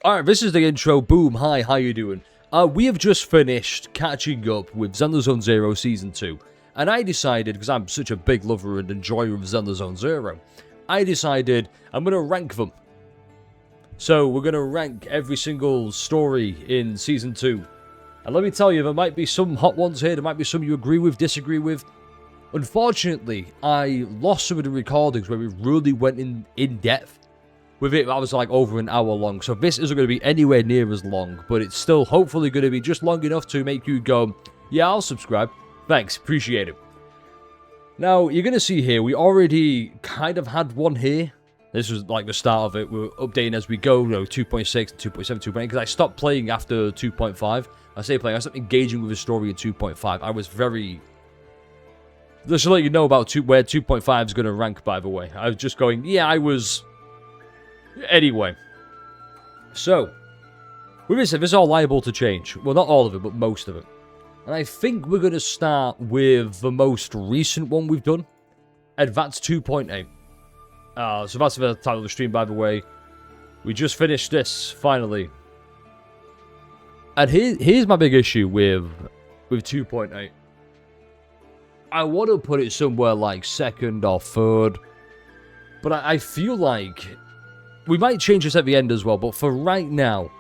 Alright, this is the intro. Boom, hi, how you doing? We have just finished catching up with Zelda Zone Zero Season 2. And I decided, because I'm such a big lover and enjoyer of Zelda Zone Zero, I decided I'm going to rank them. So, we're going to rank every single story in Season 2. And let me tell you, there might be some hot ones here, there might be some you agree with, disagree with. Unfortunately, I lost some of the recordings where we really went in depth. With it, I was like over an hour long, so this isn't going to be anywhere near as long, but it's still hopefully going to be just long enough to make you go, yeah, I'll subscribe. Thanks, appreciate it. Now, you're going to see here, we already kind of had one here. This was like the start of it. We're updating as we go, 2.6, 2.7, 2.8, because I stopped playing after 2.5. I say playing, I stopped engaging with the story in 2.5. I was very... Just to let you know about where 2.5 is going to rank, by the way. I was just going, yeah, I was... Anyway, so, with this is all liable to change. Well, not all of it, but most of it. And I think we're going to start with the most recent one we've done. Advance 2.8. So that's the title of the stream, by the way. We just finished this, finally. And here's my big issue with 2.8. I want to put it somewhere like second or third. But I feel like... We might change this at the end as well, but for right now,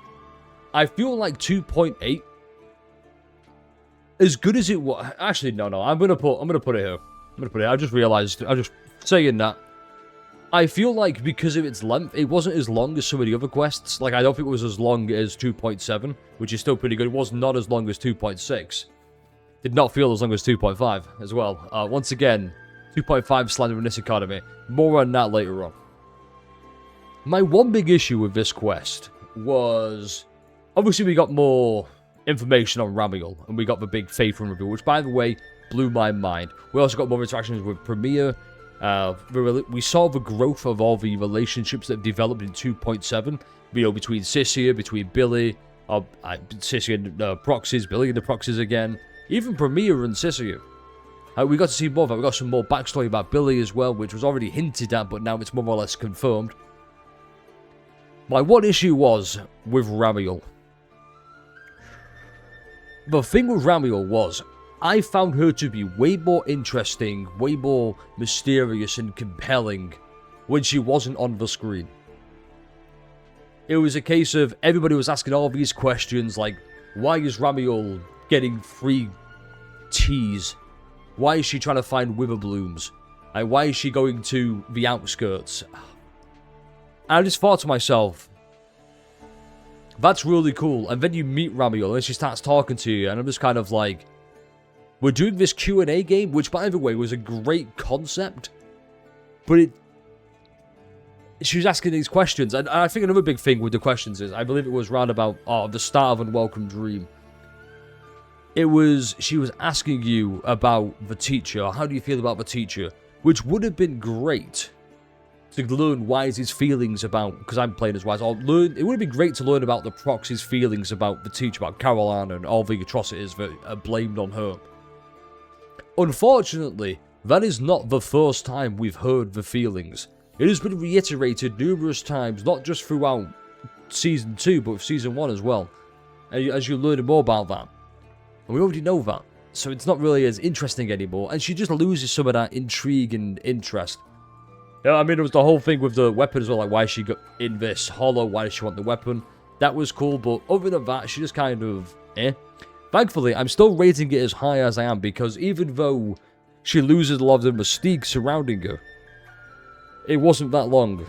I feel like 2.8, as good as it was. Actually, no, I'm gonna put it here. I just realized. I'm just saying that. I feel like because of its length, it wasn't as long as some of the other quests. Like I don't think it was as long as 2.7, which is still pretty good. It was not as long as 2.6. Did not feel as long as 2.5 as well. Once again, 2.5 slander in this economy. More on that later on. My one big issue with this quest was, obviously we got more information on Ramiel, and we got the big Faithful reveal, which by the way, blew my mind. We also got more interactions with Premier. We saw the growth of all the relationships that developed in 2.7, between Cisia, between Billy, Cisia and the Proxies, Billy and the Proxies again, even Premier and Cisia. We got to see more of that. We got some more backstory about Billy as well, which was already hinted at, but now it's more or less confirmed. My one issue was with Ramiel. The thing with Ramiel was, I found her to be way more interesting, way more mysterious and compelling when she wasn't on the screen. It was a case of everybody was asking all these questions like, why is Ramiel getting free teas? Why is she trying to find Witherblooms? And why is she going to the outskirts? I just thought to myself, that's really cool. And then you meet Ramiel and she starts talking to you, and I'm just kind of like, we're doing this Q&A game, which by the way was a great concept, but she was asking these questions, and I think another big thing with the questions is, I believe it was round about the start of Unwelcome Dream. She was asking you about the teacher, how do you feel about the teacher, which would have been great to learn Wise's feelings about, because I'm playing as Wise, it would have been great to learn about the Proxy's feelings about the teacher, about Carolina, and all the atrocities that are blamed on her. Unfortunately, that is not the first time we've heard the feelings. It has been reiterated numerous times, not just throughout Season 2, but Season 1 as well, as you learn more about that. And we already know that, so it's not really as interesting anymore, and she just loses some of that intrigue and interest. Yeah, I mean, it was the whole thing with the weapon as well, like why she got in this hollow, why does she want the weapon? That was cool, but other than that, she just kind of, Thankfully, I'm still rating it as high as I am, because even though she loses a lot of the mystique surrounding her, it wasn't that long.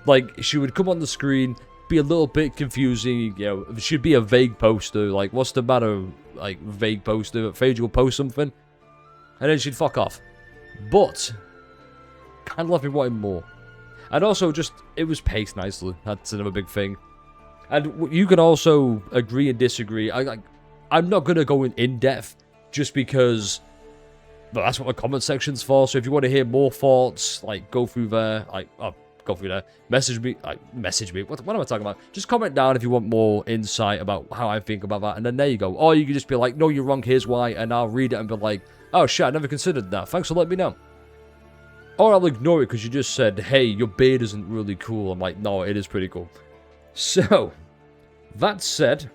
Like, she would come on the screen, be a little bit confusing, she'd be a vague poster, like, what's the matter, like, vague poster, afraid you'll post something? And then she'd fuck off. But kind of left me wanting more. And also, just, it was paced nicely. That's another big thing. And you can also agree and disagree. I'm not going to go in depth just because, but that's what the comment section's for. So if you want to hear more thoughts, like, go through there. Message me. What am I talking about? Just comment down if you want more insight about how I think about that. And then there you go. Or you can just be like, no, you're wrong, here's why. And I'll read it and be like, oh shit, I never considered that. Thanks for letting me know. Or I'll ignore it because you just said, hey, your beard isn't really cool. I'm like, no, it is pretty cool. So, That said,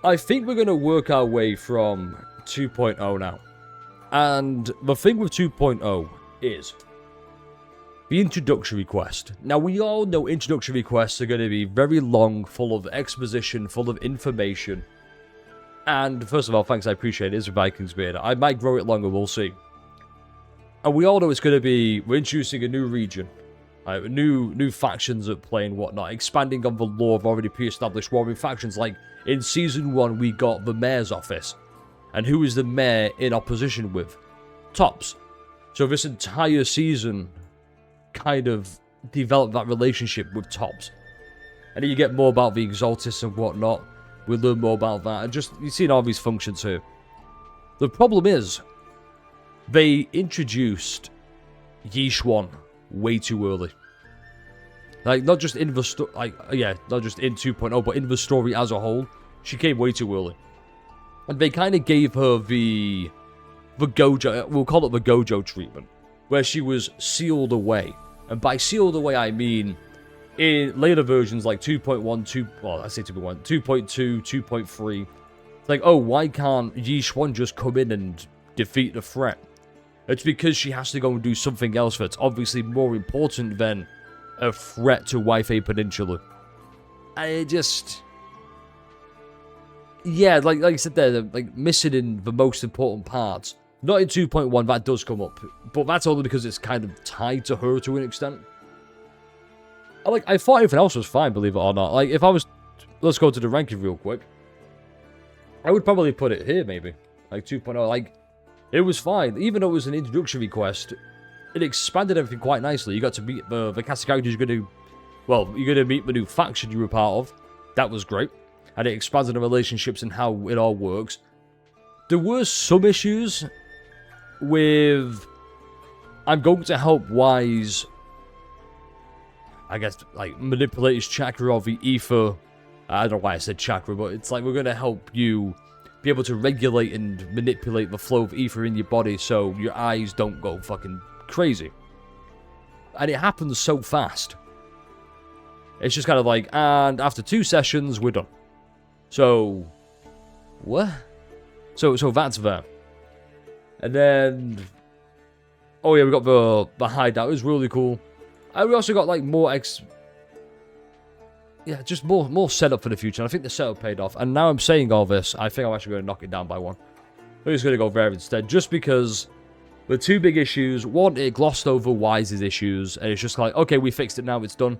I think we're going to work our way from 2.0 now. And the thing with 2.0 is the introductory quest. Now, we all know introductory quests are going to be very long, full of exposition, full of information. And first of all, thanks, I appreciate it. It's a Vikings creator. I might grow it longer, we'll see. And we all know it's going to be, we're introducing a new region. New factions at play and whatnot. Expanding on the lore of already pre-established warring factions. Like, in Season 1, we got the Mayor's Office. And who is the Mayor in opposition with? Tops. So this entire season kind of developed that relationship with Tops. And then you get more about the Exaltists and whatnot. We'll learn more about that. And just, you've seen all these functions here. The problem is, they introduced Yixuan way too early. Like, not just in the story, not just in 2.0, but in the story as a whole, she came way too early. And they kind of gave her the Gojo, we'll call it the Gojo treatment, where she was sealed away. And by sealed away, I mean, in later versions like 2.1, 2.2, 2.3, it's like, oh, why can't Yixuan just come in and defeat the threat? It's because she has to go and do something else that's obviously more important than a threat to Wi-Fi Peninsula. I just... Yeah, like I said there, like missing in the most important parts. Not in 2.1, that does come up. But that's only because it's kind of tied to her to an extent. I thought everything else was fine, believe it or not. Like, if I was... Let's go to the ranking real quick. I would probably put it here, maybe. Like, 2.0, like... It was fine. Even though it was an introductory quest, it expanded everything quite nicely. You got to meet the cast of characters you're going to... Well, you're going to meet the new faction you were part of. That was great. And it expanded the relationships and how it all works. There were some issues with... I'm going to help Wise... I guess, like, manipulate his chakra or the ether. I don't know why I said chakra, but it's like we're going to help you be able to regulate and manipulate the flow of ether in your body so your eyes don't go fucking crazy. And it happens so fast. It's just kind of like, and after 2 sessions, we're done. So, what? So that's there. And then, oh yeah, we got the hideout. It was really cool. And we also got like more just more setup for the future. And I think the setup paid off. And now I'm saying all this, I think I'm actually going to knock it down by 1. I'm just going to go there instead, just because the 2 big issues. One, it glossed over Wise's issues, and it's just like, okay, we fixed it now, it's done.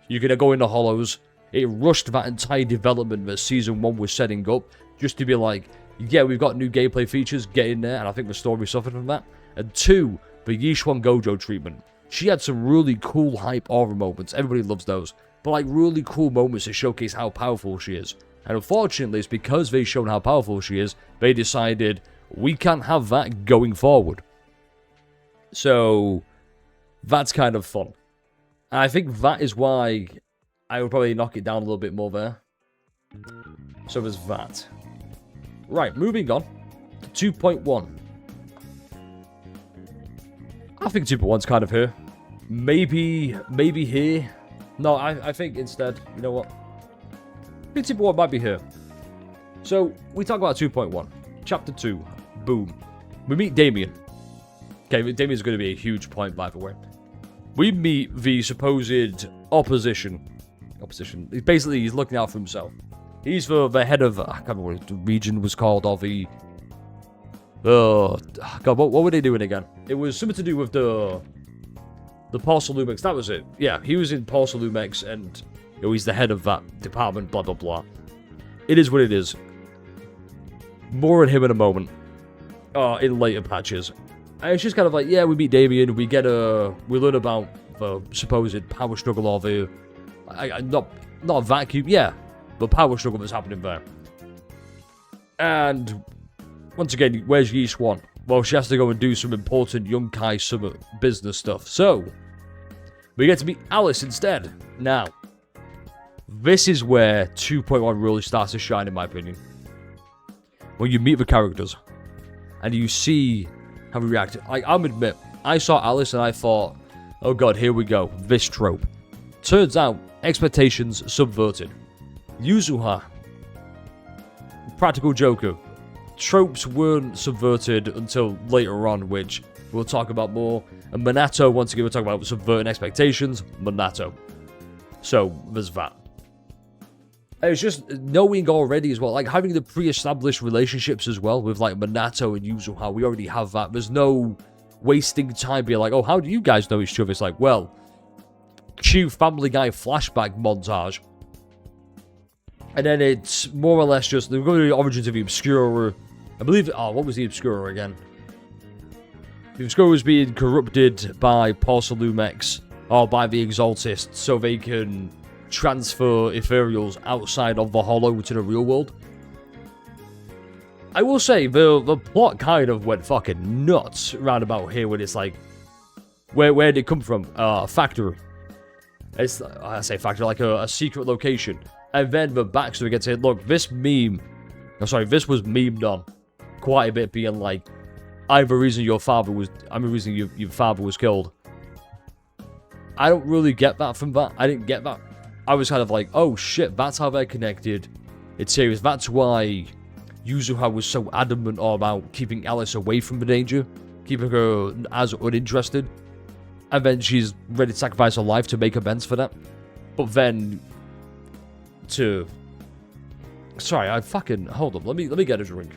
You're going to go into Hollows. It rushed that entire development that Season 1 was setting up, just to be like, yeah, we've got new gameplay features, get in there, and I think the story suffered from that. And 2, the Yixuan Gojo treatment. She had some really cool hype aura moments, everybody loves those, but like really cool moments to showcase how powerful she is. And unfortunately, it's because they've shown how powerful she is, they decided, we can't have that going forward. So, that's kind of fun. And I think that is why I would probably knock it down a little bit more there. So there's that. Right, moving on to 2.1. I think 2.1's kind of here. Maybe here. No, I think instead, you know what? I think 2.1 might be here. So, we talk about 2.1. Chapter 2. Boom. We meet Damien. Okay, Damien's going to be a huge point, by the way. We meet the supposed opposition. Basically, he's looking out for himself. He's the head of, I can't remember what the region was called, or the... God, what were they doing again? It was something to do with the Parcel Lumex, that was it. Yeah, he was in Parcel Lumex, and he's the head of that department, blah, blah, blah. It is what it is. More on him in a moment. In later patches. And it's just kind of like, yeah, we meet Damien, we learn about the supposed power struggle or the... not a vacuum, yeah. The power struggle that's happening there. And... once again, where's Yixuan? Well, she has to go and do some important Yunkai Summit business stuff. So, we get to meet Alice instead. Now, this is where 2.1 really starts to shine, in my opinion. When you meet the characters, and you see how we react. I'll admit, I saw Alice and I thought, oh god, here we go, this trope. Turns out, expectations subverted. Yuzuha, practical joker. Tropes weren't subverted until later on, which we'll talk about more. And Minato, once again, we'll talk about subverting expectations. Minato. So, there's that. And it's just knowing already as well, like having the pre-established relationships as well with like Minato and Yuzuha. We already have that. There's no wasting time being like, oh, how do you guys know each other? It's like, well, cue Family Guy flashback montage. And then it's more or less just, they're going to the origins of the Obscura. I believe, what was the Obscura again? The Obscura was being corrupted by Porcelumex, or by the Exaltists, so they can transfer ethereals outside of the Hollow to the real world. I will say, the plot kind of went fucking nuts round about here when it's like, where did it come from? A factory. It's, I say factory, like a secret location. And then the backstory gets it. Look, this was memed on quite a bit, being like, I'm the reason your father was killed. I don't really get that from that. I didn't get that. I was kind of like, oh shit, that's how they're connected. It's serious. That's why Yuzuha was so adamant about keeping Alice away from the danger, keeping her as uninterested. And then she's ready to sacrifice her life to make amends for that. But then sorry, hold up. Let me get a drink.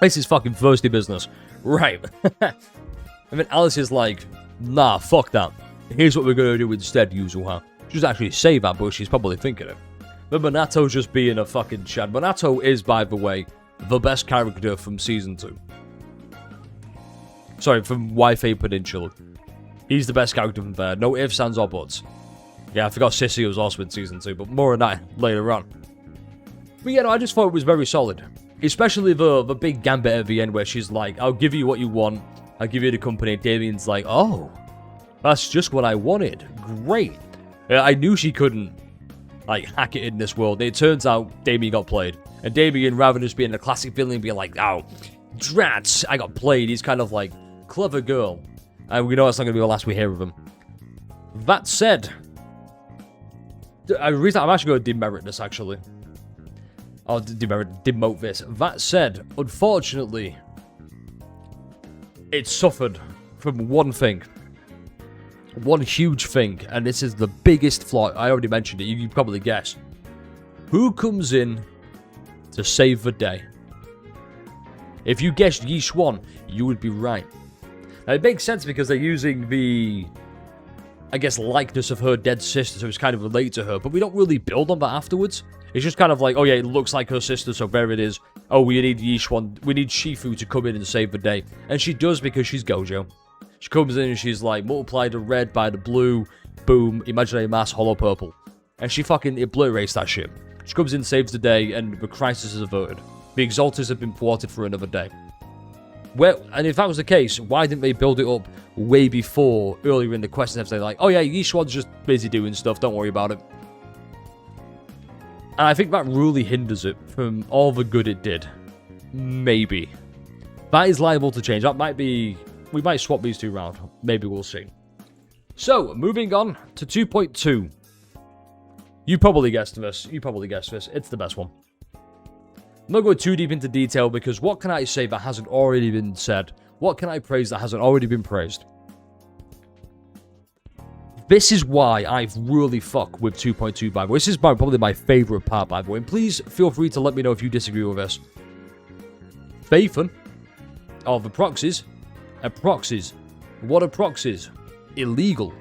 This is fucking thirsty business. Right. And then Alice is like, nah, fuck that. Here's what we're gonna do instead, Yuzuha. She's actually say that, but she's probably thinking it. But Minato's just being a fucking Chad. Minato is, by the way, the best character from Season 2. Sorry, from Wi-Fi Peninsula. He's the best character from there. No ifs, ands, or buts. Yeah, I forgot Sissy was also in Season 2, but more on that later on. But yeah, no, I just thought it was very solid. Especially the big gambit at the end where she's like, I'll give you what you want. I'll give you the company. Damien's like, oh, that's just what I wanted. Great. I knew she couldn't, like, hack it in this world. It turns out Damien got played. And Damien, rather than just being a classic villain, being like, oh, drats, I got played. He's kind of like, clever girl. And we know that's not going to be the last we hear of him. That said, I'm actually going to demerit this, actually. I'll demote this. That said, unfortunately, it suffered from one thing. One huge thing, and this is the biggest flaw. I already mentioned it, you probably guessed. Who comes in to save the day? If you guessed Yi Xuan, you would be right. Now, it makes sense because they're using the, I guess, likeness of her dead sister, so it's kind of related to her, but we don't really build on that afterwards. It's just kind of like, oh yeah, it looks like her sister, so there it is. Oh, we need Yi Xuan, we need Shifu to come in and save the day. And she does because she's Gojo. She comes in and she's like, multiply the red by the blue, boom, imaginary mass, hollow purple. And she fucking obliterates that shit. She comes in, saves the day, and the crisis is averted. The Exalters have been thwarted for another day. And if that was the case, why didn't they build it up way before, earlier in the quest, and everything like, oh yeah, Yi Xuan's just busy doing stuff, don't worry about it. And I think that really hinders it from all the good it did. Maybe. That is liable to change. That might be, we might swap these two around. Maybe we'll see. So, moving on to 2.2. You probably guessed this. It's the best one. I'm not going too deep into detail because what can I say that hasn't already been said? What can I praise that hasn't already been praised? This is why I really fuck with 2.2, by the way. This is probably my favorite part, by the way. And please feel free to let me know if you disagree with this. Phaethon, the proxies, and proxies. What are proxies? Illegal.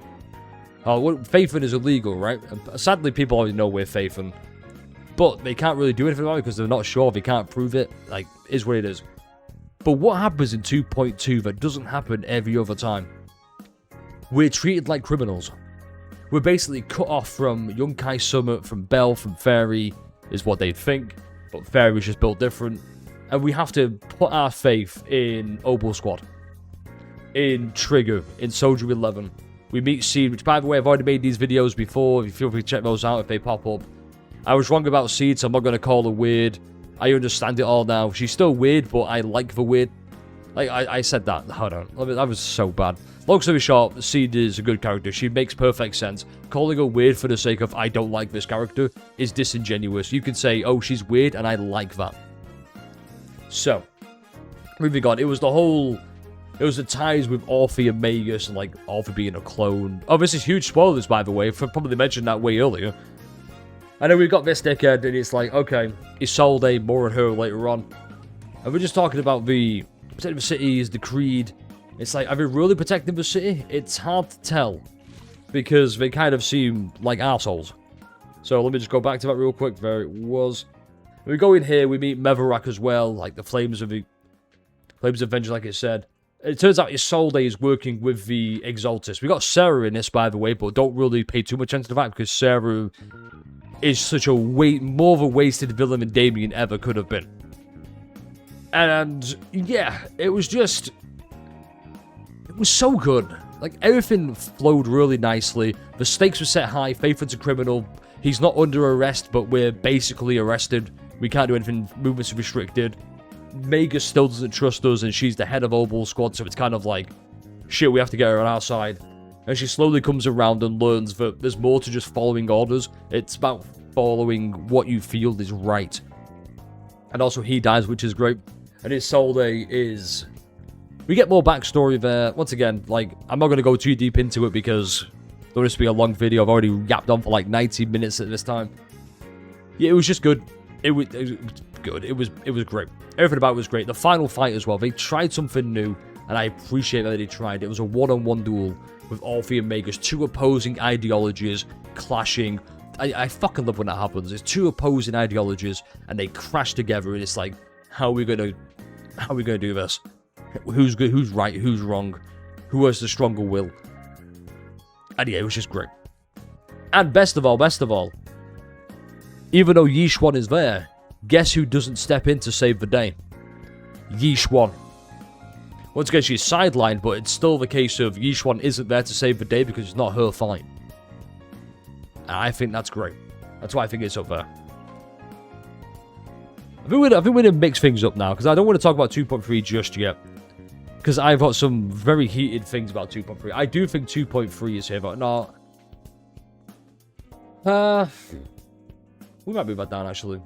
Phaethon is illegal, right? Sadly, people already know we're Phaethon. But they can't really do anything about it because they're not sure. They can't prove it. Like, is what it is. But what happens in 2.2 that doesn't happen every other time? We're treated like criminals. We're basically cut off from Yunkai Summit, from Bell, from Fairy, is what they think. But Fairy's just built different. And we have to put our faith in Obel Squad, in Trigger, in Soldier 11. We meet Seed, which, by the way, I've already made these videos before. If you feel free to check those out if they pop up. I was wrong about Seed, so I'm not going to call her weird. I understand it all now. She's still weird, but I like the weird. Like, I said that. Hold on. That was so bad. long story short, Seed is a good character. She makes perfect sense. Calling her weird for the sake of I don't like this character is disingenuous. You could say, oh, she's weird, and I like that. So, moving on, it was the ties with Orphe and Magus, and like Orphe being a clone. Oh, this is huge spoilers, by the way. I probably mentioned that way earlier. And then we've got this dickhead, and it's like, okay, Isolde, more on her later on. And we're just talking about the protecting the cities, the creed. It's like, are they really protecting the city? It's hard to tell, because they kind of seem like assholes. So let me just go back to that real quick. There it was. We go in here, we meet Mevarak as well, like the Flames of Vengeance, like it said. It turns out Isolde is working with the Exaltus. We got Sarah in this, by the way, but don't really pay too much attention to that, because Sarah is such a more of a wasted villain than Damien ever could have been. And yeah, it was so good. Like, everything flowed really nicely. The stakes were set high. Faithful's a criminal. He's not under arrest, but we're basically arrested. We can't do anything. Movements are restricted. Magus still doesn't trust us, and she's the head of Obel Squad, so it's kind of like, shit, we have to get her on our side. And she slowly comes around and learns that there's more to just following orders. It's about following what you feel is right. And also, he dies, which is great. And Isolde is... We get more backstory there. Once again, like, I'm not going to go too deep into it because there will just be a long video. I've already yapped on for like 90 minutes at this time. Yeah, it was just good. It was good. It was great. Everything about it was great. The final fight as well. They tried something new, and I appreciate that they tried. It was a one-on-one duel with Orphe and Magus. Two opposing ideologies clashing. I fucking love when that happens. It's two opposing ideologies, and they crash together, and it's like, how are we gonna do this? Who's good? Who's right? Who's wrong? Who has the stronger will? And yeah, it was just great. And best of all, even though Yi-Xuan is there, guess who doesn't step in to save the day? Yi-Xuan. Once again, she's sidelined, but it's still the case of Yi-Xuan isn't there to save the day because it's not her fight. And I think that's great. That's why I think it's up there. I think we're going to mix things up now, because I don't want to talk about 2.3 just yet. Because I've got some very heated things about 2.3. I do think 2.3 is here, but not... we might move that down, actually.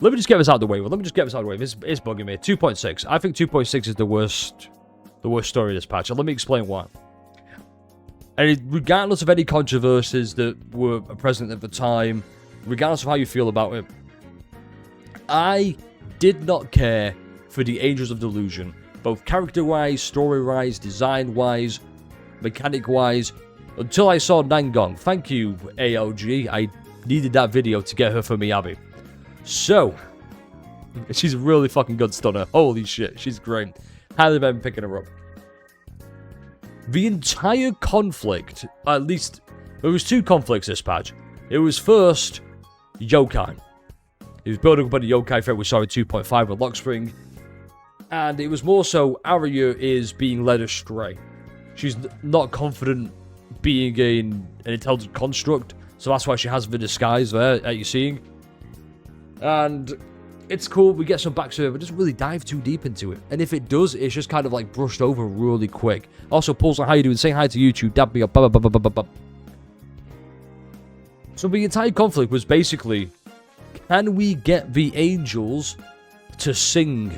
Let me just get this out of the way. It's bugging me. 2.6. I think 2.6 is the worst story of this patch. And let me explain why. And regardless of any controversies that were present at the time, regardless of how you feel about it, I did not care for the Angels of Delusion. Both character-wise, story-wise, design-wise, mechanic-wise, until I saw Nangong. Thank you, ALG. I needed that video to get her for Miyabi. So, she's a really fucking good stunner. Holy shit, she's great. Highly recommend picking her up. The entire conflict, at least, there was two conflicts this patch. It was first, yokai. It was building up on the yokai threat we saw in 2.5 with Lockspring. And it was more so, Arya is being led astray. She's not confident being an intelligent construct, so that's why she has the disguise there that you're seeing. And it's cool, we get some backstory, but it doesn't really dive too deep into it. And if it does, it's just kind of like brushed over really quick. Also, Paulson, how you doing? Say hi to YouTube, dab me up, So the entire conflict was basically, can we get the angels to sing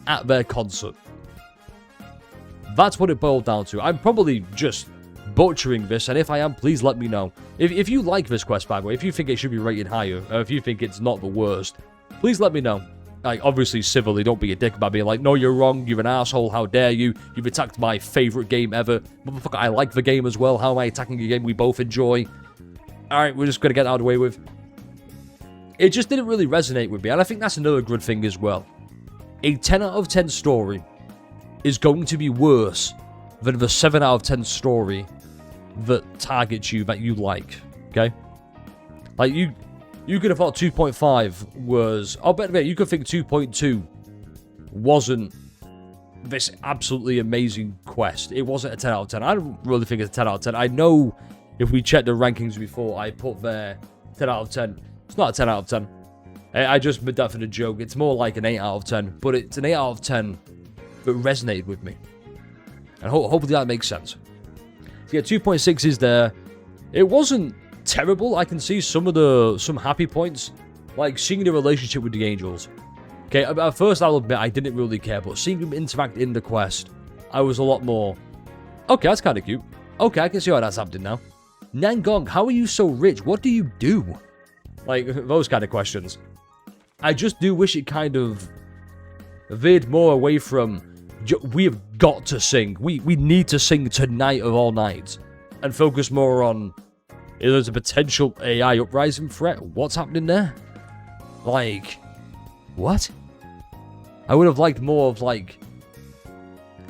at their concert? That's what it boiled down to. I'm probably just butchering this, and if I am, please let me know. If you like this quest, by the way, if you think it should be rated higher, or if you think it's not the worst, please let me know. Like, obviously, civilly, don't be a dick about being like, no, you're wrong, you're an asshole, how dare you, you've attacked my favourite game ever. Motherfucker, I like the game as well, how am I attacking a game we both enjoy? Alright, we're just gonna get that out of the way with. It just didn't really resonate with me, and I think that's another good thing as well. A 10 out of 10 story is going to be worse than the 7 out of 10 story that targets you, that you like, okay? Like, you could have thought 2.5 was... I'll bet you could think 2.2 wasn't this absolutely amazing quest. It wasn't a 10 out of 10. I don't really think it's a 10 out of 10. I know if we checked the rankings before, I put there 10 out of 10. It's not a 10 out of 10. I just made that for the joke. It's more like an 8 out of 10. But it's an 8 out of 10 that resonated with me. And hopefully that makes sense. So yeah, 2.6 is there. It wasn't terrible. I can see some happy points, like seeing the relationship with the angels. Okay, at first I'll admit I didn't really care, but seeing them interact in the quest, I was a lot more, okay, that's kind of cute. Okay, I can see how that's happening now. Nangong, how are you so rich? What do you do? Like, those kind of questions. I just do wish it kind of veered more away from, we have got to sing. We need to sing tonight of all nights. And focus more on, there's a potential AI uprising threat. What's happening there? Like, what? I would have liked more of, like,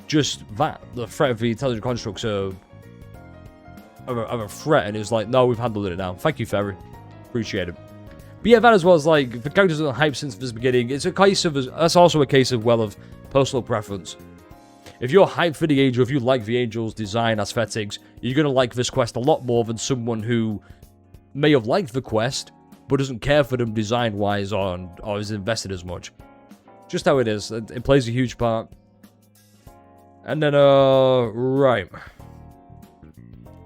just that. The threat of the intelligent constructs of a threat. And it's like, no, we've handled it now. Thank you, Ferry. Appreciate it. But yeah, that as well as, like, the characters are hyped since the beginning. It's a case of, that's also a case of, well, of personal preference. If you're hyped for the Angel, if you like the Angel's design, aesthetics, you're going to like this quest a lot more than someone who may have liked the quest, but doesn't care for them design-wise or is invested as much. Just how it is. It plays a huge part. And then, right.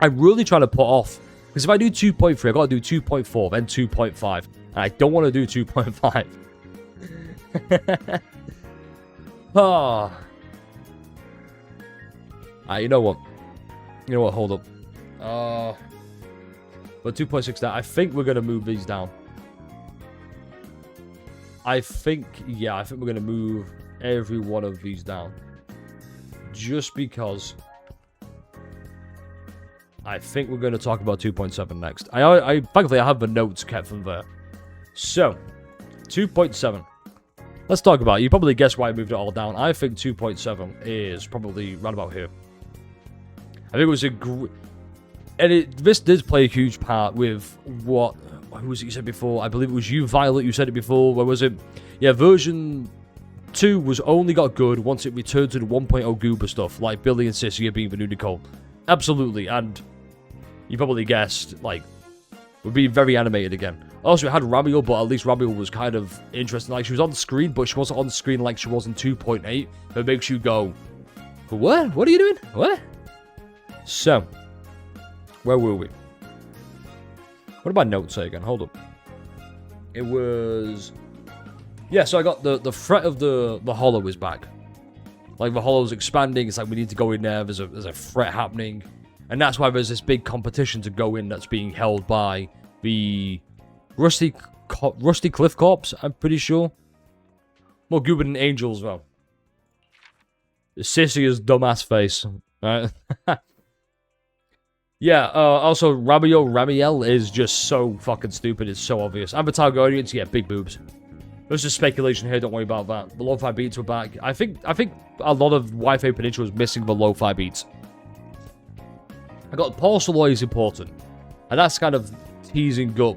I'm really trying to put off, because if I do 2.3, I've got to do 2.4, then 2.5. And I don't want to do 2.5. You know what? Hold up. But 2.6 down. I think we're going to move these down. I think we're going to move every one of these down. Just because I think we're going to talk about 2.7 next. Thankfully, I have the notes kept from there. So, 2.7. Let's talk about it. You probably guessed why I moved it all down. I think 2.7 is probably right about here. I think it was this did play a huge part with who was it you said before? I believe it was you, Violet, you said it before. Where was it? Yeah, version 2 was only got good once it returned to the 1.0 goober stuff, like Billy and Sissy being the new Nicole. Absolutely, and you probably guessed, like, would be very animated again. Also, it had Ramiel, but at least Ramiel was kind of interesting. Like, she was on the screen, but she wasn't on the screen like she was in 2.8. That makes you go, what? What are you doing? What? So, where were we? What did my notes say again? Hold up. It was... Yeah, so I got the threat of the Hollow is back. Like, the Hollow's expanding. It's like, we need to go in there. There's a threat happening. And that's why there's this big competition to go in that's being held by the Rusty Cliff Corps, I'm pretty sure. More goober than Angels, though. Sissy's dumbass face. Right? Yeah, also, Ramiel is just so fucking stupid. It's so obvious. Avatar Guardians, yeah, big boobs. There's just speculation here, don't worry about that. The lo-fi beats were back. I think a lot of Wi-Fi Peninsula was missing the lo-fi beats. I got Paul Saloy is important. And that's kind of teasing up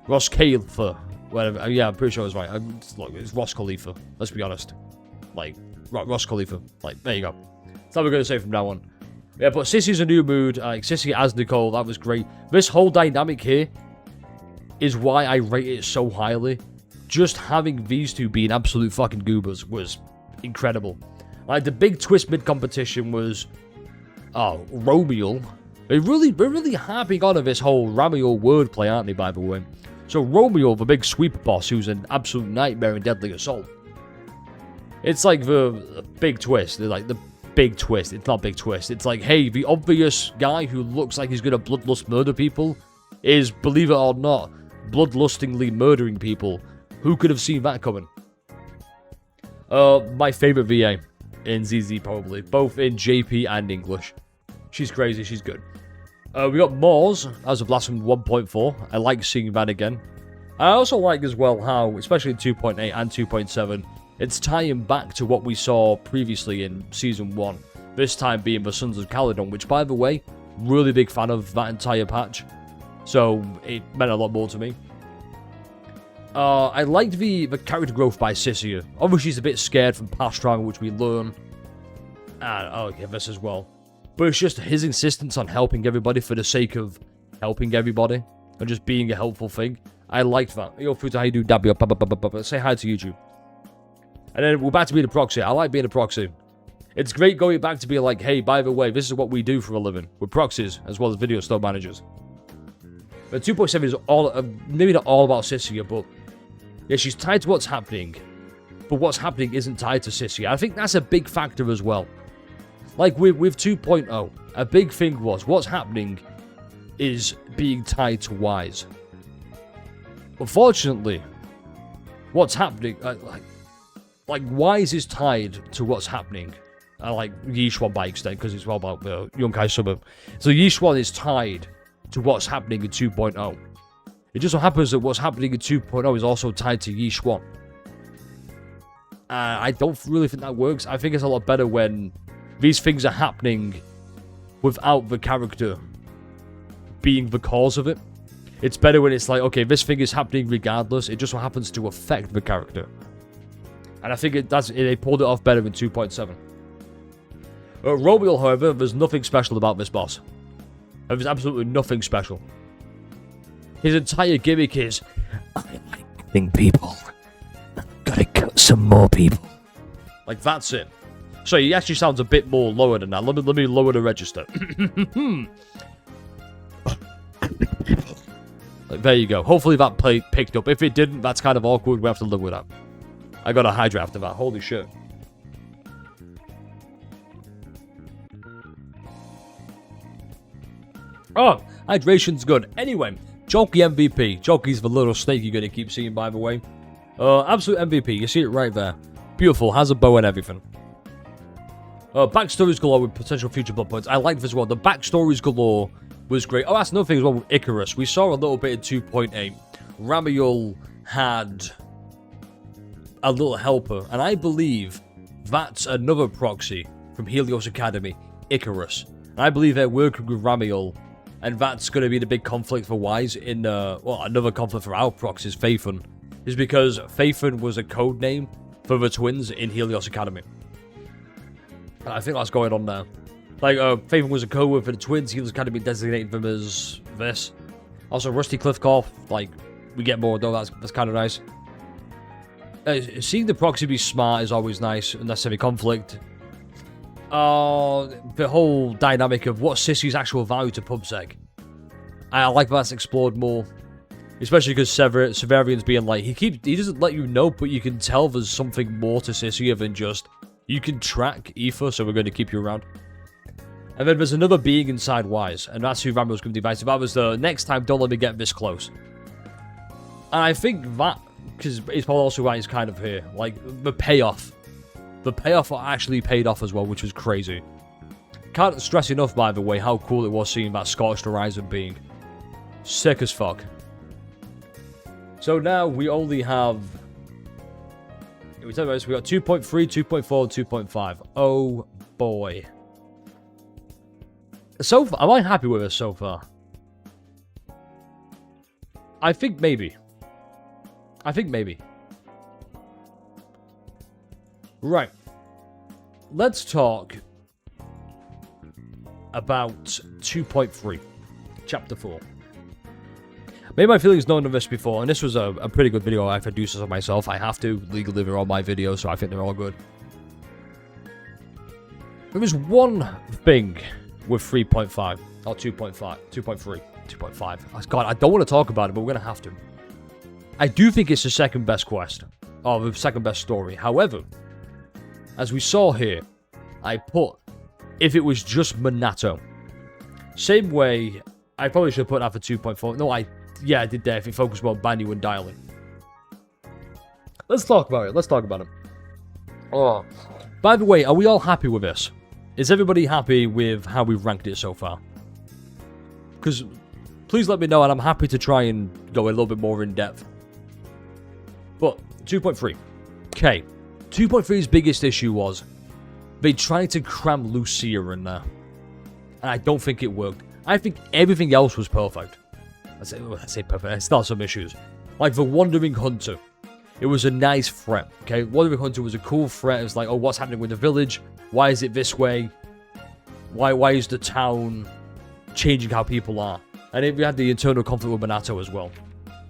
Ross Khalifa. Whatever. Yeah, I'm pretty sure I was right. Look, it's Ross Khalifa. Let's be honest. Like, Ross Khalifa. Like, there you go. That's what we're going to say from now on. Yeah, but Sissy's a new mood. Like, Sissy as Nicole, that was great. This whole dynamic here is why I rate it so highly. Just having these two being absolute fucking goobers was incredible. Like, the big twist mid-competition was... Oh, Ramiel. They're really harping on this whole Ramiel wordplay, aren't they, by the way? So, Ramiel, the big sweep boss, who's an absolute nightmare in Deadly Assault. It's like the big twist. They're like the big twist. It's not big twist. It's like, hey, the obvious guy who looks like he's gonna bloodlust murder people is, believe it or not, bloodlustingly murdering people. Who could have seen that coming? My favorite VA in ZZ, probably. Both in JP and English. She's crazy. She's good. We got Moors as of last one 1.4. I like seeing that again. I also like as well how, especially in 2.8 and 2.7, it's tying back to what we saw previously in Season 1. This time being the Sons of Caledon, which, by the way, really big fan of that entire patch. So, it meant a lot more to me. I liked the character growth by Sissia. Obviously, she's a bit scared from past trauma, which we learn. And, okay, this as well. But it's just his insistence on helping everybody for the sake of helping everybody. And just being a helpful thing. I liked that. Yo, Futa, how you do? Dabby up. Say hi to YouTube. And then we're back to being a proxy. I like being a proxy. It's great going back to be like, hey, by the way, this is what we do for a living. We're proxies, as well as video store managers. But 2.7 is all, maybe not all about Sissia, but yeah, she's tied to what's happening. But what's happening isn't tied to Sissia. I think that's a big factor as well. Like with 2.0, a big thing was what's happening is being tied to Wise. Unfortunately, what's happening, like Wise is tied to what's happening. I like Yishuan by extent because it's all about the Yunkai suburb. So Yishuan is tied to what's happening in 2.0. It just so happens that what's happening in 2.0 is also tied to Yishuan. I don't really think that works. I think it's a lot better when these things are happening without the character being the cause of it. It's better when it's like, okay, this thing is happening regardless. It just so happens to affect the character. And I think they pulled it off better in 2.7. Robiel, however, there's nothing special about this boss. There's absolutely nothing special. His entire gimmick is, I like killing people. Gotta cut some more people. Like, that's it. So he actually sounds a bit more lower than that. Let me lower the register. Like, there you go. Hopefully that picked up. If it didn't, that's kind of awkward. We have to live with that. I got a Hydra after that. Holy shit. Oh, hydration's good. Anyway, Jockey MVP. Jockey's the little snake you're going to keep seeing, by the way. Absolute MVP. You see it right there. Beautiful. Has a bow and everything. Backstories galore with potential future blood points. I like this as well. The backstories galore was great. Oh, that's another thing as well with Icarus. We saw a little bit in 2.8. Ramiel had a little helper. And I believe that's another proxy from Helios Academy, Icarus. And I believe they're working with Ramiel. And that's going to be the big conflict for Wise in, well, another conflict for our proxies, Phaethon. Is because Phaethon was a code name for the twins in Helios Academy. And I think that's going on now. Like, Phaethon was a code word for the twins, Helios Academy designated them as this. Also, Rusty Cliffcough, like, we get more though, that's kind of nice. Seeing the proxy be smart is always nice, and that's semi-conflict. The whole dynamic of what's Sissi's actual value to PubSec. I like that's explored more. Especially because Severian's being like, he doesn't let you know, but you can tell there's something more to Sissia than just, you can track Aoife, so we're going to keep you around. And then there's another being inside Wise, and that's who Ramiel's going to device. That was the next time, don't let me get this close. And I think that, because it's probably also why he's kind of here, like, the payoff. The payoff actually paid off as well, which was crazy. Can't stress enough, by the way, how cool it was seeing that Scorched Horizon being. Sick as fuck. So now we only have... We got 2.3, 2.4, and 2.5. Oh boy. So far, am I happy with this so far? I think maybe. Right. Let's talk about 2.3, Chapter 4. Made my feelings known on this before, and this was a pretty good video. I produced this on myself. I have to. Legally, they're all my videos, so I think they're all good. There is one thing with 3.5, or 2.5, 2.3, 2.5. God, I don't want to talk about it, but we're going to have to. I do think it's the second best quest, or the second best story. However, as we saw here, I put, if it was just Minato. Same way, I probably should have put that for 2.4. No, I did that if it focused more on Banyu and Dialing. Let's talk about it. Oh. By the way, are we all happy with this? Is everybody happy with how we've ranked it so far? Because, please let me know, and I'm happy to try and go a little bit more in depth. But, 2.3. Okay. 2.3's biggest issue was they tried to cram Lucia in there. And I don't think it worked. I think everything else was perfect. I say perfect. It's not some issues. Like the Wandering Hunter. It was a nice threat. Okay, Wandering Hunter was a cool threat. It was like, oh, what's happening with the village? Why is it this way? Why is the town changing how people are? And then we had the internal conflict with Minato as well.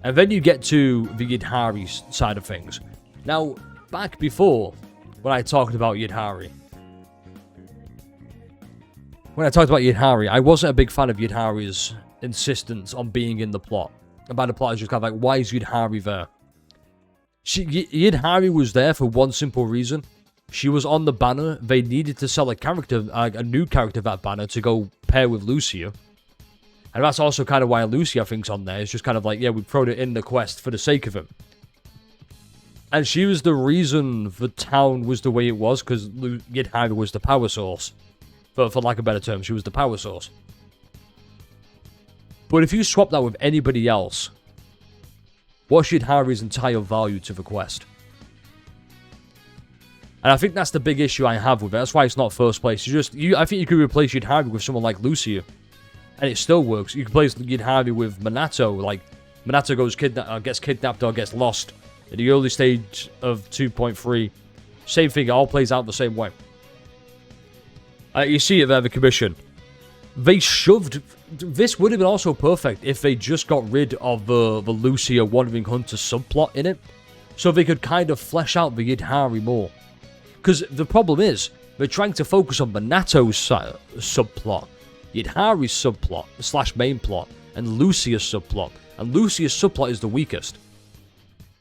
And then you get to the Yidhari side of things. Now, back before, when I talked about Yidhari, when I talked about Yidhari, I wasn't a big fan of Yidhari's insistence on being in the plot. And by the plot, it's just kind of like, why is Yidhari there? Yidhari was there for one simple reason. She was on the banner. They needed to sell a character, a new character of that banner to go pair with Lucia. And that's also kind of why Lucia, I think, is on there. It's just kind of like, yeah, we thrown it in the quest for the sake of it. And she was the reason the town was the way it was, because Yidhari was the power source. For lack of a better term, she was the power source. But if you swap that with anybody else, what's Yidhari's entire value to the quest? And I think that's the big issue I have with it. That's why it's not first place. I think you could replace Yidhari with someone like Lucia, and it still works. You can replace Yidhari with Minato. Like, Minato gets kidnapped or gets lost at the early stage of 2.3. Same thing, it all plays out the same way. You see it there, the commission. They shoved... This would have been also perfect if they just got rid of the Lucia Wandering Hunter subplot in it, so they could kind of flesh out the Yidhari more. Because the problem is, they're trying to focus on Minato's subplot, Yidhari's subplot, / main plot, and Lucia's subplot. And Lucia's subplot is the weakest,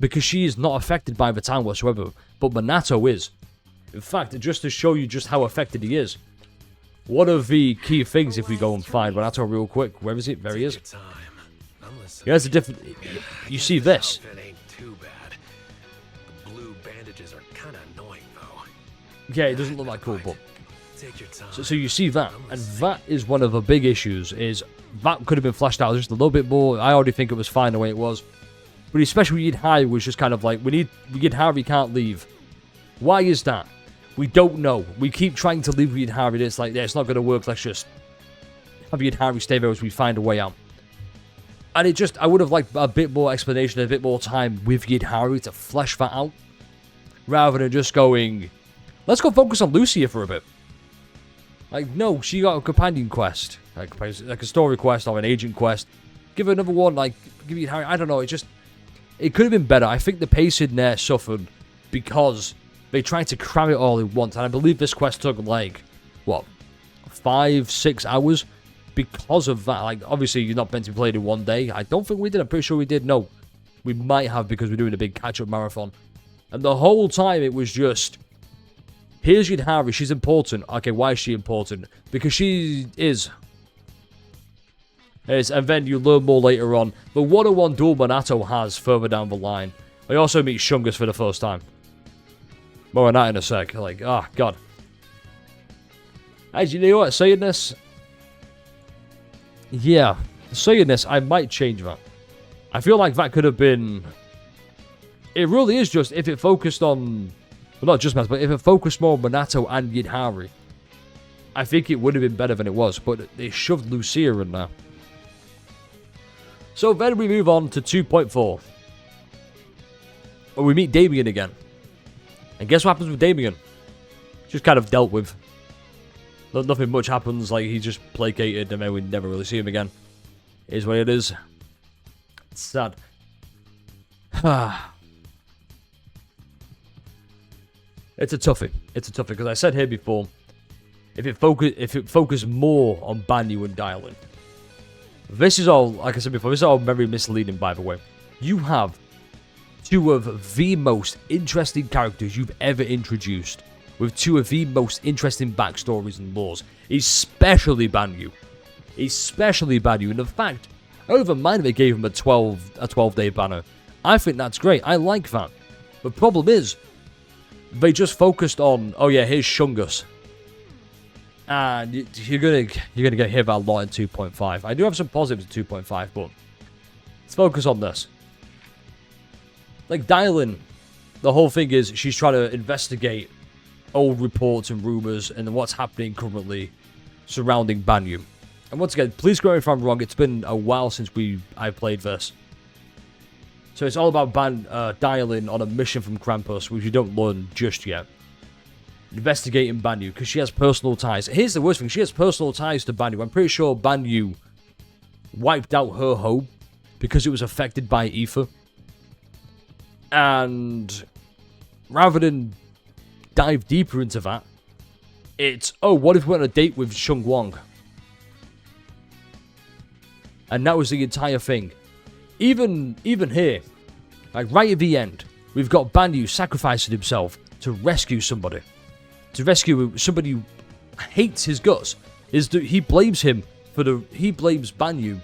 because she is not affected by the town whatsoever, but Minato is. In fact, just to show you just how affected he is, one of the key things, if we go and find Minato real quick, where is it? There he is. Here's a different... You see this. Yeah, it doesn't look that cool, but... So you see that, and that is one of the big issues, is that could have been fleshed out just a little bit more. I already think it was fine the way it was. But especially Yidhari was just kind of like, Yidhari can't leave. Why is that? We don't know. We keep trying to leave Yidhari. It's like, yeah, it's not going to work. Let's just have Yidhari stay there as we find a way out. And it just, I would have liked a bit more explanation, a bit more time with Yidhari to flesh that out. Rather than just going, let's go focus on Lucia for a bit. Like, no, she got a companion quest. Like a story quest or an agent quest. Give her another one, like, give Yidhari, I don't know, it could have been better. I think the pacing there suffered because they tried to cram it all in once, and I believe this quest took, like, what, 5-6 hours? Because of that, like, obviously you're not meant to be played in one day. I don't think we did, I'm pretty sure we did, no. We might have because we're doing a big catch-up marathon. And the whole time it was just, here's Yidhari, she's important. Okay, why is she important? Because she is. And then you learn more later on. The 101 duel Minato has further down the line. We also meet Shungus for the first time. More on that in a sec. Like, oh, God. As you know what, saying this... Yeah, saying this, I might change that. I feel like that could have been... It really is just, if it focused on... Well, not just Minato, but if it focused more on Minato and Yidhari, I think it would have been better than it was. But they shoved Lucia in there. So then we move on to 2.4. Where we meet Damien again. And guess what happens with Damien? Just kind of dealt with. Nothing much happens, like he's just placated and then we never really see him again. It is what it is. It's sad. It's a toughie. It's a toughie, because I said here before, if it focused more on Banyu and Dialin. This is all, like I said before, this is all very misleading, by the way. You have two of the most interesting characters you've ever introduced, with two of the most interesting backstories and lores, especially Banyu. Especially Banyu, and the fact, I don't even mind if they gave him a 12-day banner. I think that's great, I like that. The problem is, they just focused on, oh yeah, here's Shungus. And you're gonna get hit a lot in 2.5. I do have some positives in 2.5, but let's focus on this. Like Dialin, the whole thing is she's trying to investigate old reports and rumors and what's happening currently surrounding Banyu. And once again, please correct me if I'm wrong. It's been a while since I played this. So it's all about Dialin on a mission from Krampus, which you don't learn just yet. Investigating Banyu, because she has personal ties. Here's the worst thing, she has personal ties to Banyu. I'm pretty sure Banyu wiped out her home because it was affected by ether. And rather than dive deeper into that, It's, oh, what if we went on a date with Shung Wong? And that was the entire thing. Even here, like right at the end, we've got Banyu sacrificing himself to rescue somebody. To rescue somebody who hates his guts. He blames Banyu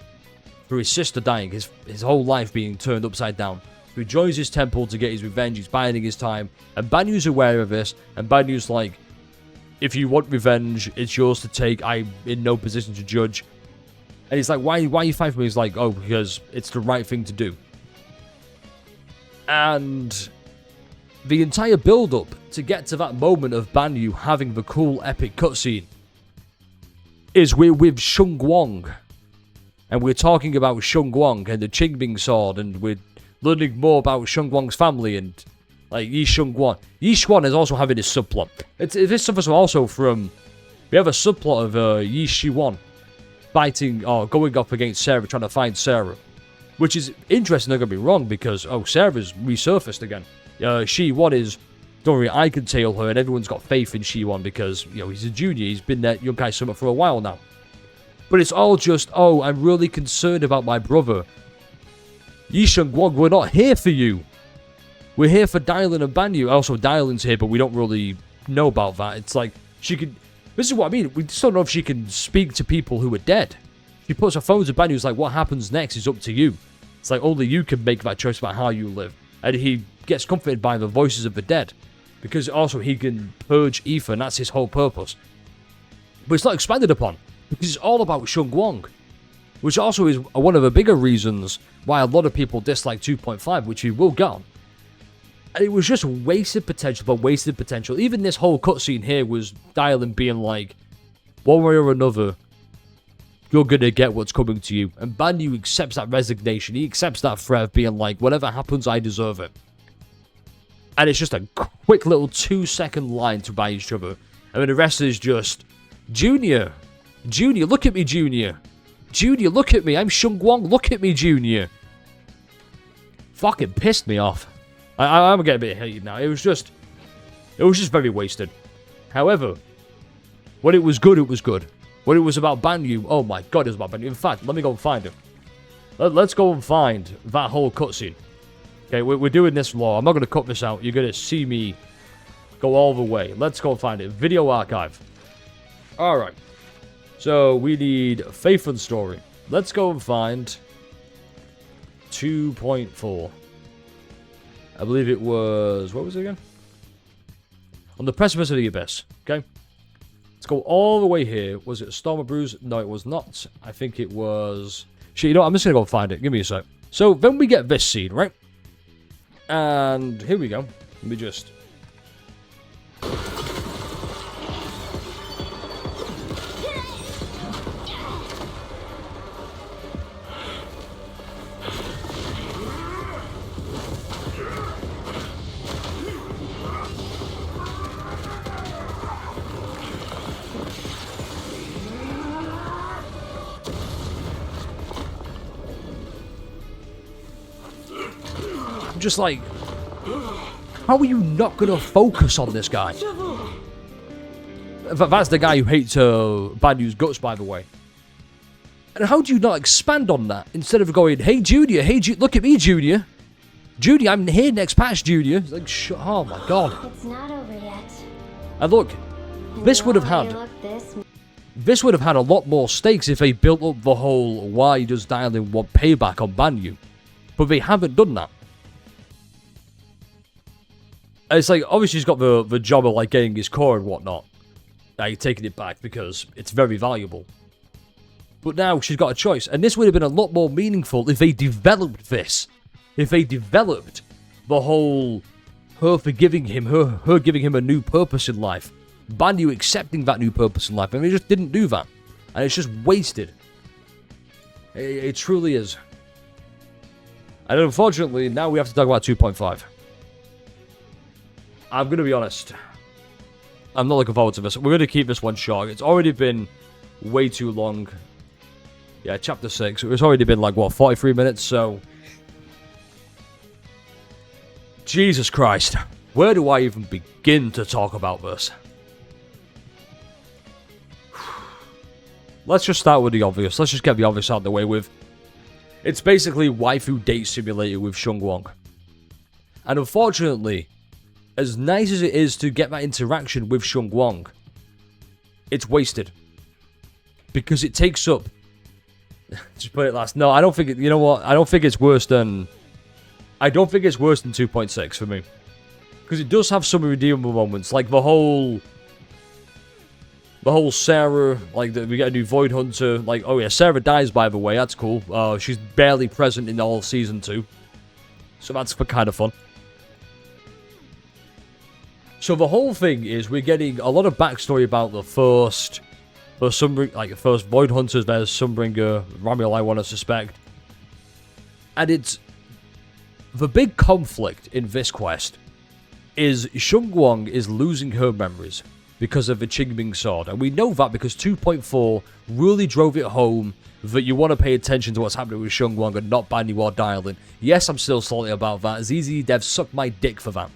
for his sister dying, his whole life being turned upside down. He joins his temple to get his revenge, he's biding his time, and Banyu's aware of this, and Banyu's like, if you want revenge, it's yours to take, I'm in no position to judge. And he's like, why are you fighting for me? He's like, oh, because it's the right thing to do. And the entire build-up to get to that moment of Banyu having the cool, epic cutscene is we're with Shung Wong. And we're talking about Shung Wong and the Qingming sword, and we're learning more about Shung Wong's family and like Yi Shungguan. Yi Xuan is also having his subplot. This suffers also from, we have a subplot of Yi Xuan fighting or going up against Sarah, trying to find Sarah, which is interesting. Don't get me wrong, because Sarah's resurfaced again. Shi Wan is, don't worry, I can tail her, and everyone's got faith in Shi Wan because he's a junior. He's been at Yokai Summit for a while now. But it's all just, I'm really concerned about my brother. Yi Shungguan, we're not here for you. We're here for Dylan and Banyu. Also, Dylan's here, but we don't really know about that. It's like, she could... This is what I mean. We just don't know if she can speak to people who are dead. She puts her phone to Banyu's like, what happens next is up to you. It's like, only you can make that choice about how you live. And he gets comforted by the voices of the dead. Because also, he can purge Aoife, and that's his whole purpose. But it's not expanded upon. Because it's all about Shung Wong. Which also is one of the bigger reasons why a lot of people dislike 2.5, which we will get on. And it was just wasted potential, but wasted potential. Even this whole cutscene here was Dylan being like, one way or another, you're going to get what's coming to you. And Banyu accepts that resignation. He accepts that threat of being like, whatever happens, I deserve it. And it's just a quick little 2-second line to buy each other. And then the rest is just, Junior, look at me, Junior. Junior, look at me. I'm Shung Wong. Look at me, Junior. Fucking pissed me off. I'm getting a bit heated now. It was just very wasted. However, when it was good, it was good. When it was about Banyu, oh my god, it was about Banyu. In fact, let me go and find it. Let's go and find that whole cutscene. Okay, we're doing this raw. I'm not going to cut this out. You're going to see me go all the way. Let's go and find it. Video archive. Alright. So, we need Faith and Story. Let's go and find 2.4. I believe it was... What was it again? On the Precipice of the Abyss. Okay? Let's go all the way here. Was it Storm of Bruise? No, it was not. I think it was... Shit, you know what? I'm just going to go find it. Give me a sec. So, then we get this scene, right? And here we go. Let me just... just like, how are you not going to focus on this guy? That's the guy who hates Banyu's guts, by the way. And how do you not expand on that? Instead of going, hey, Junior, look at me, Junior. Junior, I'm here next patch, Junior. It's like, oh my god. It's not over yet. And look, this would have had a lot more stakes if they built up the whole why does Dylan want payback on Banyu. But they haven't done that. It's like, obviously he's got the job of like getting his core and whatnot. Like taking it back because it's very valuable. But now she's got a choice. And this would have been a lot more meaningful if they developed this. If they developed the whole her forgiving him, her giving him a new purpose in life. Banyu accepting that new purpose in life. And they just didn't do that. And it's just wasted. It truly is. And unfortunately, now we have to talk about 2.5. I'm going to be honest. I'm not looking forward to this. We're going to keep this one short. It's already been way too long. Yeah, chapter 6. It's already been like, what, 43 minutes? So, Jesus Christ. Where do I even begin to talk about this? let's just start with the obvious. Let's just get the obvious out of the way with. It's basically waifu date simulator with Shungwong. And unfortunately, as nice as it is to get that interaction with Shungwong, it's wasted. Because it takes up... Just put it last. No, I don't think it... You know what? I don't think it's worse than... I don't think it's worse than 2.6 for me. Because it does have some redeemable moments. Like the whole Sarah... Like, we get a new Void Hunter. Like, oh yeah, Sarah dies, by the way. That's cool. She's barely present in all Season 2. So that's kind of fun. So the whole thing is we're getting a lot of backstory about the first Void Hunters versus Sunbringer, Ramiel, I want to suspect. And it's... The big conflict in this quest is Shungwong is losing her memories because of the Qingming sword. And we know that because 2.4 really drove it home that you want to pay attention to what's happening with Shungwong and not banning or dialing. Yes, I'm still salty about that. ZZZ devs suck my dick for that.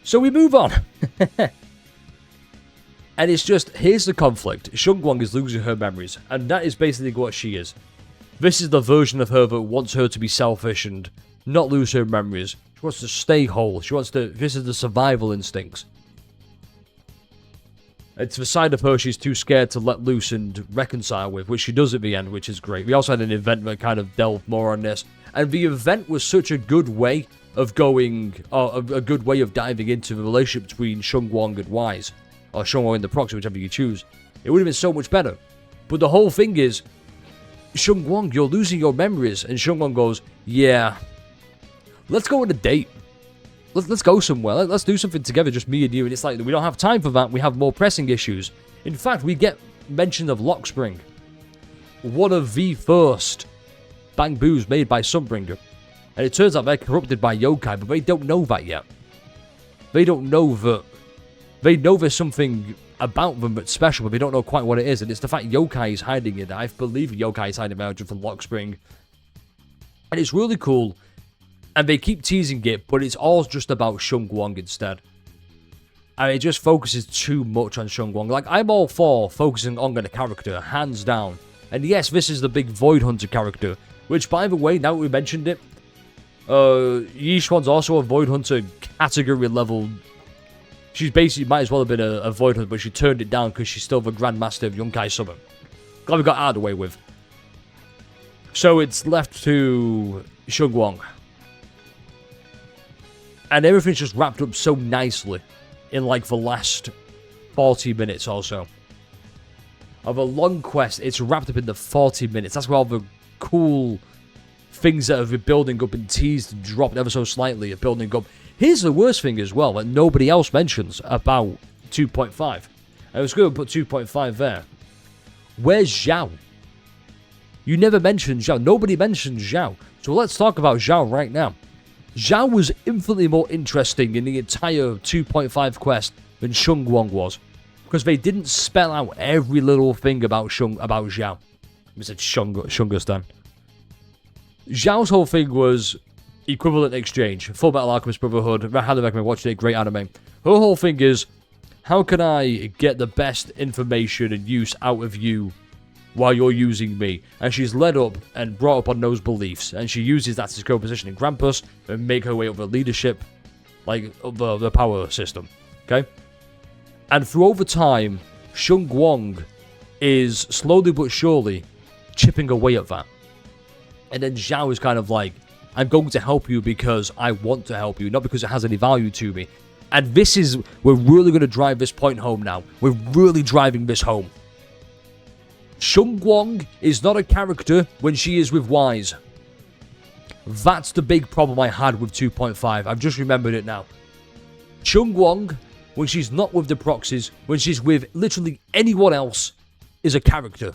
So we move on. And it's just, here's the conflict. Shungwong is losing her memories, and that is basically what she is. This is the version of her that wants her to be selfish and not lose her memories. She wants to stay whole. She wants to... This is the survival instincts. It's the side of her she's too scared to let loose and reconcile with, which she does at the end, which is great. We also had an event that kind of delved more on this. And the event was such a good way of going... a good way of diving into the relationship between Shungwong and Wise. Or Shungwong and the proxy, whichever you choose. It would have been so much better. But the whole thing is... Shungwong, you're losing your memories. And Shungwong goes, yeah... Let's go on a date. Let's go somewhere. Let's do something together, just me and you. And it's like, we don't have time for that. We have more pressing issues. In fact, we get mention of Lockspring. One of the first bang boos made by Sunbringer. And it turns out they're corrupted by yokai, but they don't know that yet. They don't know that... They know there's something about them that's special, but they don't know quite what it is. And it's the fact yokai is hiding it. I believe yokai is hiding out from Lockspring. And it's really cool. And they keep teasing it, but it's all just about Shungwong instead. And it just focuses too much on Shungwong. Like, I'm all for focusing on the character, hands down. And yes, this is the big Void Hunter character. Which, by the way, now that we mentioned it, Yishuan's also a Void Hunter category level. She's basically might as well have been a Void Hunter, but she turned it down because she's still the Grandmaster of Yunkai Summon. Glad we got out of the way with. So it's left to Shungwong. And everything's just wrapped up so nicely in like the last 40 minutes or so. Of a long quest, it's wrapped up in the 40 minutes. That's where all the cool things that have been building up and teased and dropped ever so slightly are building up. Here's the worst thing as well that nobody else mentions about 2.5. I was going to put 2.5 there. Where's Zhao? You never mentioned Zhao. Nobody mentioned Zhao. So let's talk about Zhao right now. Zhao was infinitely more interesting in the entire 2.5 quest than Shungwong was. Because they didn't spell out every little thing about Zhao. I said Shungerstan. Zhao's whole thing was equivalent exchange. Full Metal Alchemist Brotherhood. I highly recommend watching it. Great anime. Her whole thing is, how can I get the best information and use out of you while you're using me? And she's led up and brought up on those beliefs, and she uses that to go position in Grampus and make her way up the leadership, like the power system. Okay, and through over time, Shungwong is slowly but surely chipping away at that. And then Zhao is kind of like, I'm going to help you because I want to help you, not because it has any value to me. And this is, we're really going to drive this point home now. We're really driving this home. Shungwong is not a character when she is with Wise. That's the big problem I had with 2.5. I've just remembered it now. Shungwong, when she's not with the proxies, when she's with literally anyone else, is a character.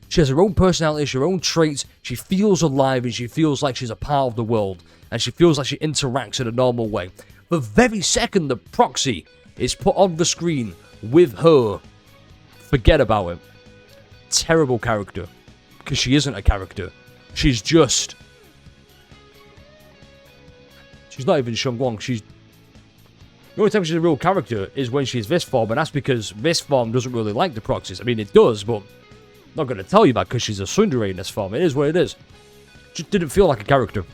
She has her own personality, her own traits, she feels alive and she feels like she's a part of the world. And she feels like she interacts in a normal way. The very second the proxy is put on the screen with her, forget about it. Terrible character. Because she isn't a character. She's just... She's not even Shungwong. She's... The only time she's a real character is when she's this form, and that's because this form doesn't really like the proxies. I mean, it does, but Not going to tell you that because she's a tsundere in this form. It is what it is. Just didn't feel like a character.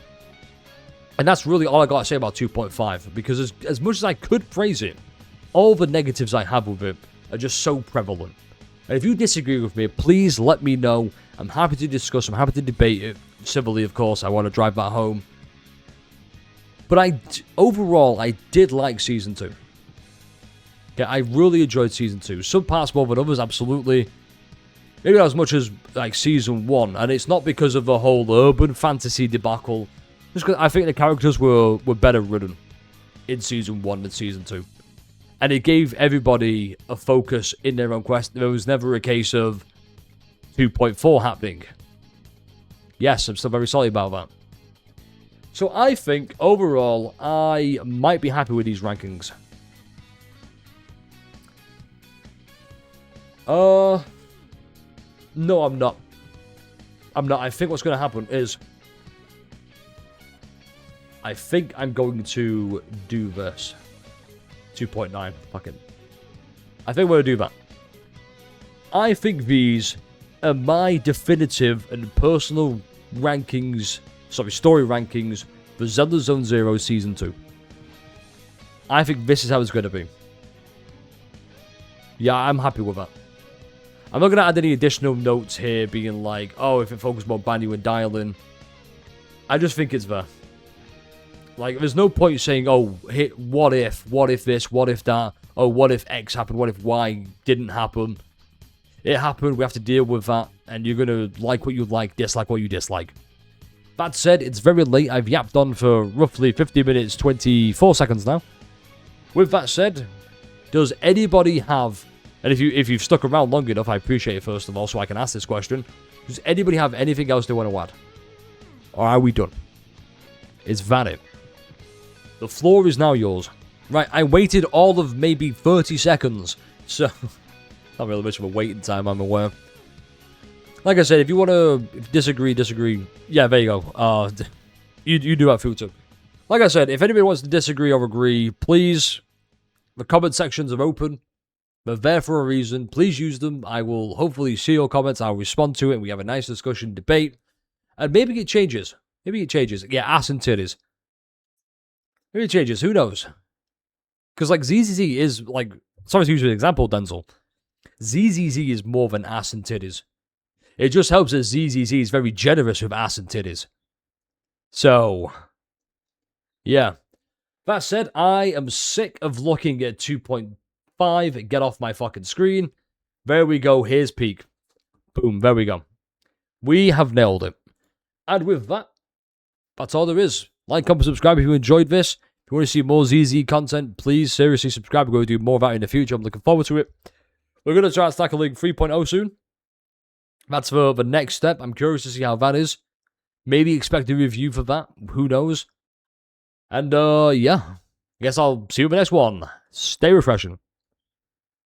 And that's really all I got to say about 2.5. Because as much as I could praise it, all the negatives I have with it are just so prevalent. And if you disagree with me, please let me know. I'm happy to discuss. I'm happy to debate it. Civilly, of course. I want to drive that home. But overall, I did like Season 2. Okay, I really enjoyed Season 2. Some parts more than others, absolutely. Maybe not as much as like Season 1. And it's not because of the whole urban fantasy debacle. Just because I think the characters were better written in Season 1 than Season 2. And it gave everybody a focus in their own quest. There was never a case of 2.4 happening. Yes, I'm still very sorry about that. So I think, overall, I might be happy with these rankings. No, I'm not. I think what's going to happen is, I think I'm going to do this. 2.9. Fuck it. I think we're going to do that. I think these are my definitive and personal rankings, story rankings for Zelda Zone Zero Season 2. I think this is how it's going to be. Yeah, I'm happy with that. I'm not going to add any additional notes here being like, oh, if it focused more Banyu and dialing. I just think it's there. Like, there's no point saying, oh, what if this, what if that, oh, what if X happened, what if Y didn't happen. It happened, we have to deal with that, and you're going to like what you like, dislike what you dislike. That said, it's very late. I've yapped on for roughly 50 minutes, 24 seconds now. With that said, does anybody have, and if you've stuck around long enough, I appreciate it first of all, so I can ask this question. Does anybody have anything else they want to add? Or are we done? Is that it? The floor is now yours. Right, I waited all of maybe 30 seconds, so not really much of a waiting time, I'm aware. Like I said, if you want to disagree, yeah, there you go. You do that, Futu. Like I said, if anybody wants to disagree or agree, please, the comment sections are open. They're there for a reason. Please use them. I will hopefully see your comments. I'll respond to it, and we have a nice discussion, debate, and maybe it changes. Yeah, ass and titties. Maybe it changes. Who knows? Because, like, ZZZ is, like... Sorry to use an example, Denzel. ZZZ is more than ass and titties. It just helps that ZZZ is very generous with ass and titties. So... yeah. That said, I am sick of looking at 2.5. Get off my fucking screen. There we go. Here's peak. Boom. There we go. We have nailed it. And with that, that's all there is. Like, comment, subscribe if you enjoyed this. If you want to see more ZZ content, please seriously subscribe. We're going to do more of that in the future. I'm looking forward to it. We're going to try tackling 3.0 soon. That's for the next step. I'm curious to see how that is. Maybe expect a review for that. Who knows? And, yeah. I guess I'll see you in the next one. Stay refreshing.